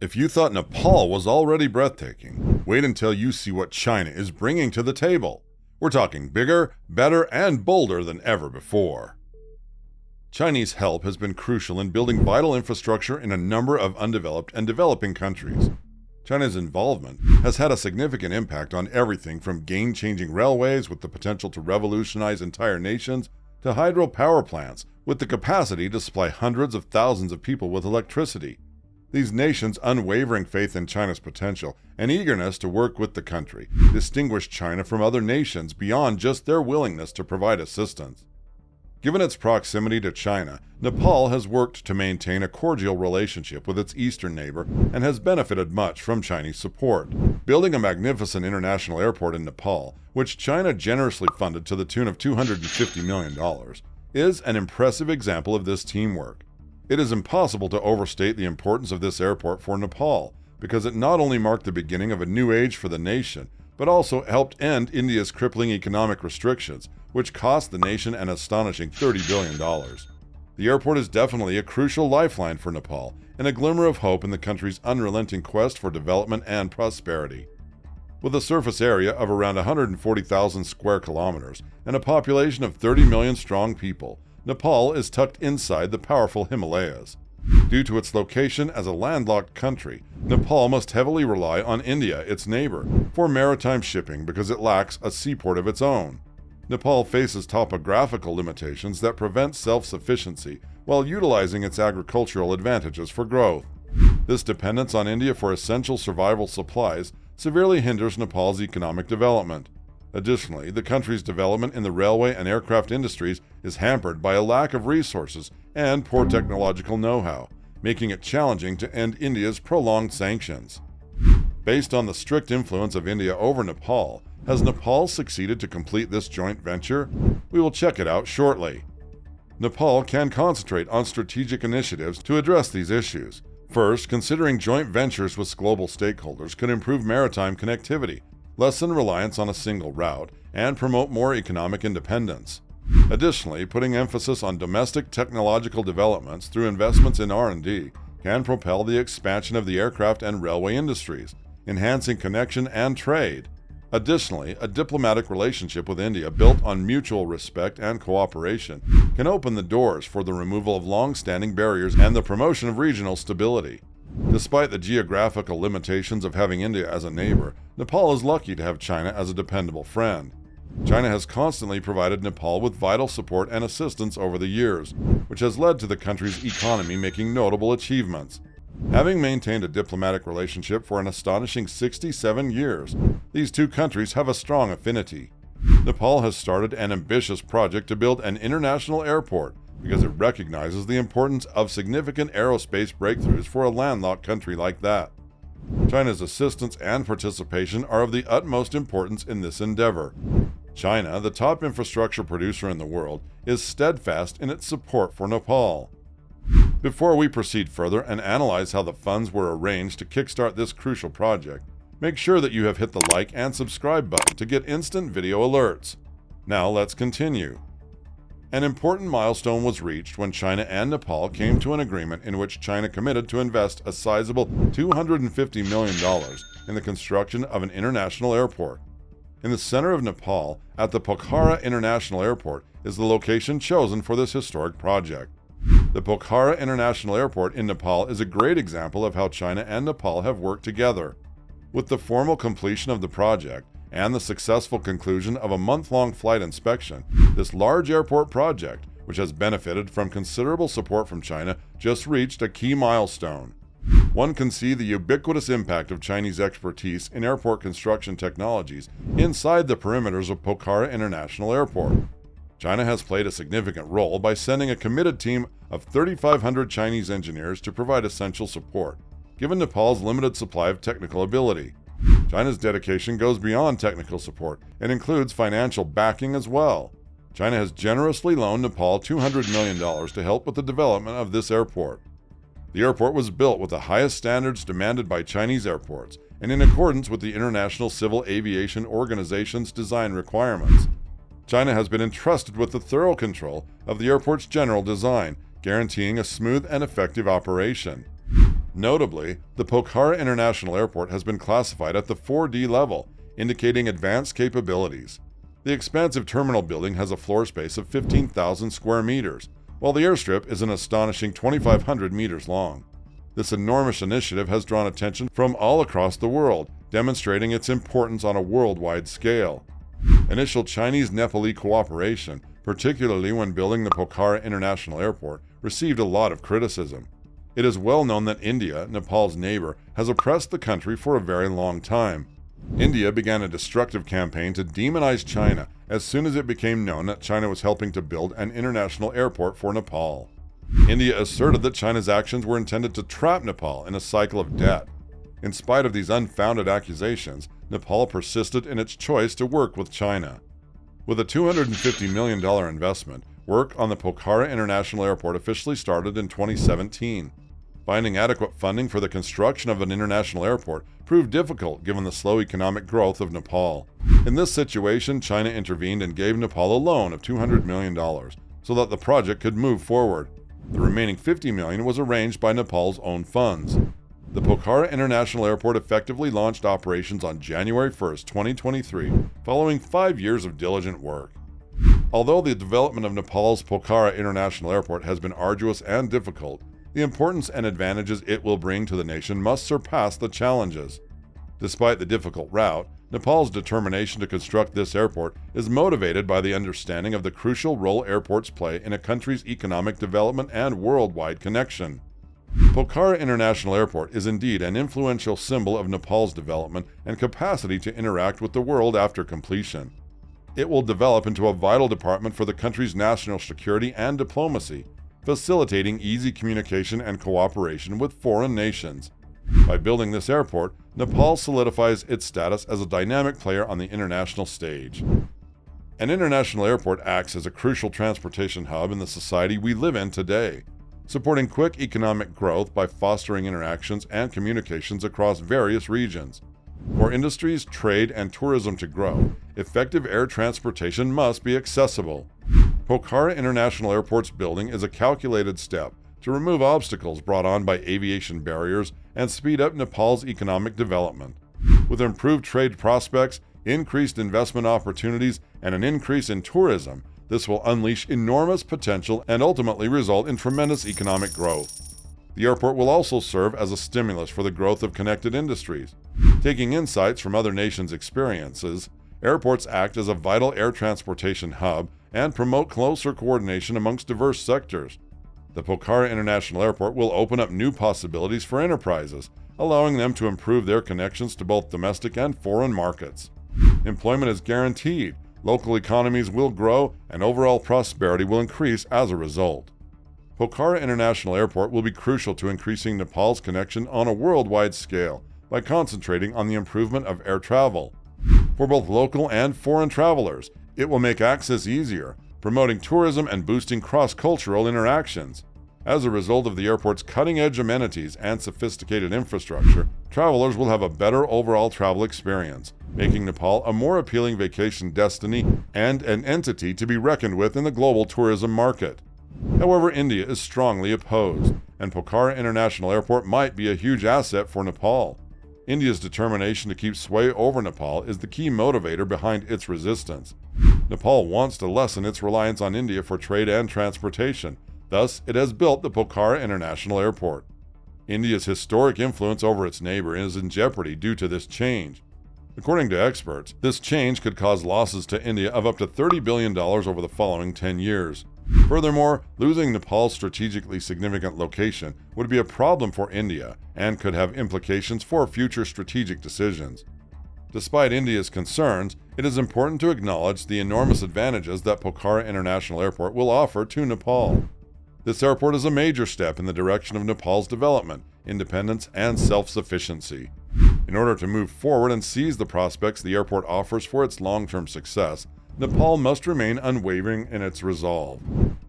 If you thought Nepal was already breathtaking, wait until you see what China is bringing to the table. We're talking bigger, better, and bolder than ever before. Chinese help has been crucial in building vital infrastructure in a number of undeveloped and developing countries. China's involvement has had a significant impact on everything from game-changing railways with the potential to revolutionize entire nations to hydropower plants with the capacity to supply hundreds of thousands of people with electricity. These nations' unwavering faith in China's potential and eagerness to work with the country distinguish China from other nations beyond just their willingness to provide assistance. Given its proximity to China, Nepal has worked to maintain a cordial relationship with its eastern neighbor and has benefited much from Chinese support. Building a magnificent international airport in Nepal, which China generously funded to the tune of $250 million, is an impressive example of this teamwork. It is impossible to overstate the importance of this airport for Nepal, because it not only marked the beginning of a new age for the nation, but also helped end India's crippling economic restrictions, which cost the nation an astonishing $30 billion. The airport is definitely a crucial lifeline for Nepal, and a glimmer of hope in the country's unrelenting quest for development and prosperity. With a surface area of around 140,000 square kilometers and a population of 30 million strong people, Nepal is tucked inside the powerful Himalayas. Due to its location as a landlocked country, Nepal must heavily rely on India, its neighbor, for maritime shipping because it lacks a seaport of its own. Nepal faces topographical limitations that prevent self-sufficiency while utilizing its agricultural advantages for growth. This dependence on India for essential survival supplies severely hinders Nepal's economic development. Additionally, the country's development in the railway and aircraft industries is hampered by a lack of resources and poor technological know-how, making it challenging to end India's prolonged sanctions. Based on the strict influence of India over Nepal, has Nepal succeeded to complete this joint venture? We will check it out shortly. Nepal can concentrate on strategic initiatives to address these issues. First, considering joint ventures with global stakeholders could improve maritime connectivity, lessen reliance on a single route, and promote more economic independence. Additionally, putting emphasis on domestic technological developments through investments in R&D can propel the expansion of the aircraft and railway industries, enhancing connection and trade. Additionally, a diplomatic relationship with India built on mutual respect and cooperation can open the doors for the removal of long-standing barriers and the promotion of regional stability. Despite the geographical limitations of having India as a neighbor, Nepal is lucky to have China as a dependable friend. China has constantly provided Nepal with vital support and assistance over the years, which has led to the country's economy making notable achievements. Having maintained a diplomatic relationship for an astonishing 67 years, these two countries have a strong affinity. Nepal has started an ambitious project to build an international airport because it recognizes the importance of significant aerospace breakthroughs for a landlocked country like that. China's assistance and participation are of the utmost importance in this endeavor. China, the top infrastructure producer in the world, is steadfast in its support for Nepal. Before we proceed further and analyze how the funds were arranged to kickstart this crucial project, make sure that you have hit the like and subscribe button to get instant video alerts. Now let's continue. An important milestone was reached when China and Nepal came to an agreement in which China committed to invest a sizable $250 million in the construction of an international airport. In the center of Nepal, at the Pokhara International Airport, is the location chosen for this historic project. The Pokhara International Airport in Nepal is a great example of how China and Nepal have worked together. With the formal completion of the project and the successful conclusion of a month-long flight inspection, this large airport project, which has benefited from considerable support from China, just reached a key milestone. One can see the ubiquitous impact of Chinese expertise in airport construction technologies inside the perimeters of Pokhara International Airport. China has played a significant role by sending a committed team of 3,500 Chinese engineers to provide essential support, given Nepal's limited supply of technical ability. China's dedication goes beyond technical support and includes financial backing as well. China has generously loaned Nepal $200 million to help with the development of this airport. The airport was built with the highest standards demanded by Chinese airports and in accordance with the International Civil Aviation Organization's design requirements. China has been entrusted with the thorough control of the airport's general design, guaranteeing a smooth and effective operation. Notably, the Pokhara International Airport has been classified at the 4D level, indicating advanced capabilities. The expansive terminal building has a floor space of 15,000 square meters, while the airstrip is an astonishing 2,500 meters long. This enormous initiative has drawn attention from all across the world, demonstrating its importance on a worldwide scale. Initial Chinese-Nepali cooperation, particularly when building the Pokhara International Airport, received a lot of criticism. It is well known that India, Nepal's neighbor, has oppressed the country for a very long time. India began a destructive campaign to demonize China as soon as it became known that China was helping to build an international airport for Nepal. India asserted that China's actions were intended to trap Nepal in a cycle of debt. In spite of these unfounded accusations, Nepal persisted in its choice to work with China. With a $250 million investment, work on the Pokhara International Airport officially started in 2017. Finding adequate funding for the construction of an international airport proved difficult given the slow economic growth of Nepal. In this situation, China intervened and gave Nepal a loan of $200 million so that the project could move forward. The remaining $50 million was arranged by Nepal's own funds. The Pokhara International Airport effectively launched operations on January 1, 2023, following 5 years of diligent work. Although the development of Nepal's Pokhara International Airport has been arduous and difficult, the importance and advantages it will bring to the nation must surpass the challenges. Despite the difficult route, Nepal's determination to construct this airport is motivated by the understanding of the crucial role airports play in a country's economic development and worldwide connection. Pokhara International Airport is indeed an influential symbol of Nepal's development and capacity to interact with the world after completion. It will develop into a vital department for the country's national security and diplomacy, facilitating easy communication and cooperation with foreign nations. By building this airport, Nepal solidifies its status as a dynamic player on the international stage. An international airport acts as a crucial transportation hub in the society we live in today, supporting quick economic growth by fostering interactions and communications across various regions. For industries, trade, and tourism to grow, effective air transportation must be accessible. Pokhara International Airport's building is a calculated step to remove obstacles brought on by aviation barriers and speed up Nepal's economic development. With improved trade prospects, increased investment opportunities, and an increase in tourism, this will unleash enormous potential and ultimately result in tremendous economic growth. The airport will also serve as a stimulus for the growth of connected industries. Taking insights from other nations' experiences, airports act as a vital air transportation hub and promote closer coordination amongst diverse sectors. The Pokhara International Airport will open up new possibilities for enterprises, allowing them to improve their connections to both domestic and foreign markets. Employment is guaranteed, local economies will grow, and overall prosperity will increase as a result. Pokhara International Airport will be crucial to increasing Nepal's connection on a worldwide scale by concentrating on the improvement of air travel. For both local and foreign travelers, it will make access easier, promoting tourism and boosting cross-cultural interactions. As a result of the airport's cutting-edge amenities and sophisticated infrastructure, travelers will have a better overall travel experience, making Nepal a more appealing vacation destination and an entity to be reckoned with in the global tourism market. However, India is strongly opposed, and Pokhara International Airport might be a huge asset for Nepal. India's determination to keep sway over Nepal is the key motivator behind its resistance. Nepal wants to lessen its reliance on India for trade and transportation. Thus, it has built the Pokhara International Airport. India's historic influence over its neighbor is in jeopardy due to this change. According to experts, this change could cause losses to India of up to $30 billion over the following 10 years. Furthermore, losing Nepal's strategically significant location would be a problem for India and could have implications for future strategic decisions. Despite India's concerns, it is important to acknowledge the enormous advantages that Pokhara International Airport will offer to Nepal. This airport is a major step in the direction of Nepal's development, independence, and self-sufficiency. In order to move forward and seize the prospects the airport offers for its long-term success, Nepal must remain unwavering in its resolve.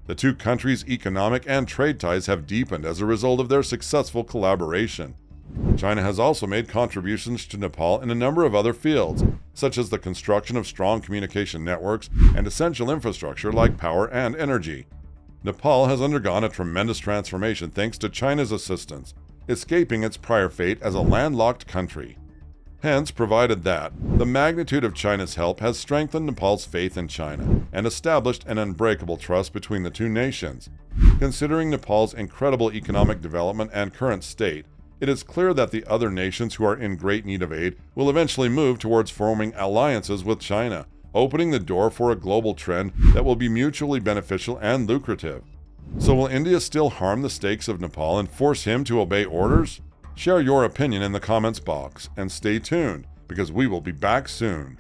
The two countries' economic and trade ties have deepened as a result of their successful collaboration. China has also made contributions to Nepal in a number of other fields, such as the construction of strong communication networks and essential infrastructure like power and energy. Nepal has undergone a tremendous transformation thanks to China's assistance, escaping its prior fate as a landlocked country. Hence, provided that the magnitude of China's help has strengthened Nepal's faith in China and established an unbreakable trust between the two nations. Considering Nepal's incredible economic development and current state, it is clear that the other nations who are in great need of aid will eventually move towards forming alliances with China, opening the door for a global trend that will be mutually beneficial and lucrative. So will India still harm the stakes of Nepal and force him to obey orders? Share your opinion in the comments box and stay tuned, because we will be back soon.